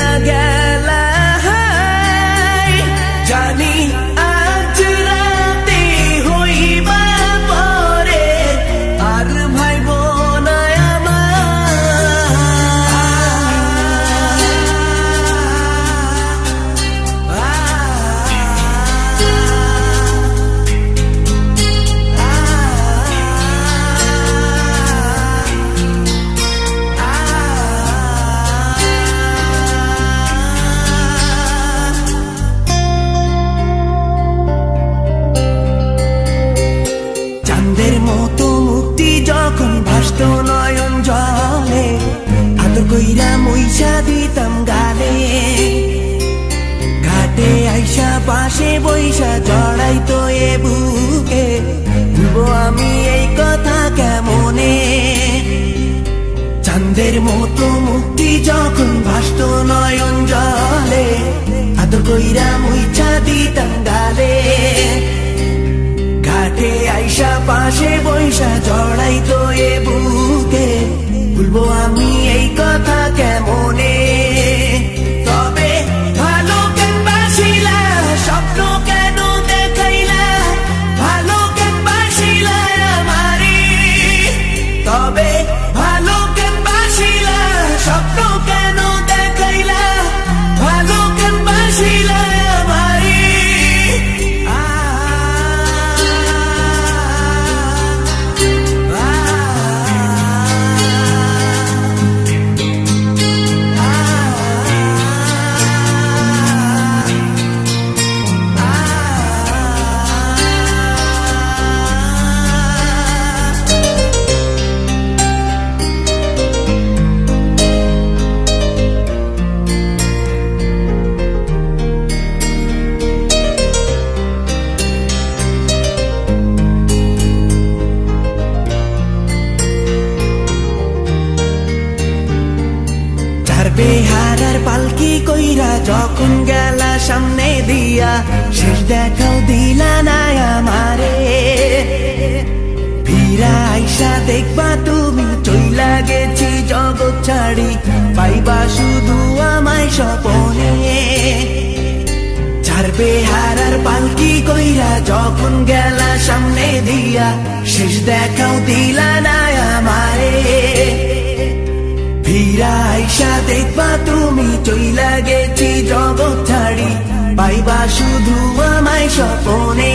চইলা গেলা জানি আজ রাতে হইবা পরে আর ভাইব না চাঁদের মতো মুক্তি যখন ভাসত নয়ন জলে আদর কইরা মইসা দিতাম গালে ঘাটে আইসা পাশে বইসা জড়াইতো এ বুকে ভুলবো আমি এই কথা কেমনে চাঁদের মতো মুক্তি যখন ভাসত নয়ন জলে আদর কইরা মইসা দিতাম গালে ঘাটে আইসা পাশে বইসা জড়াইতো এ বুকে ভুলবো আমি এই কথা কেমনে তবে ভালো কেন বাসিলা স্বপ্ন কেন দেখাইলা ভালো কেন বাসিলা আমারে তবে ভালো কেন বাসিলা স্বপ্ন কেন দেখাইলা ভালো কেন বাসিলা আমারে বেহারার পালকি কইরা যখন গেলা সামনে দিয়া শেষ দেখাও দিলা না আমারে ফিরা আইসা দেখবা তুমি চইলা গেছি জগৎ ছাড়ি পাইবা শুধু আমায় স্বপনে চার বেহারার পালকি কইরা যখন গেলা সামনে দিয়া শেষ দেখাও দিলা না আমারে ফিরা আইসা দেখবা তুমি চইলা গেছি জগৎ ছাড়ি পাইবা শুধু আমায় স্বপনে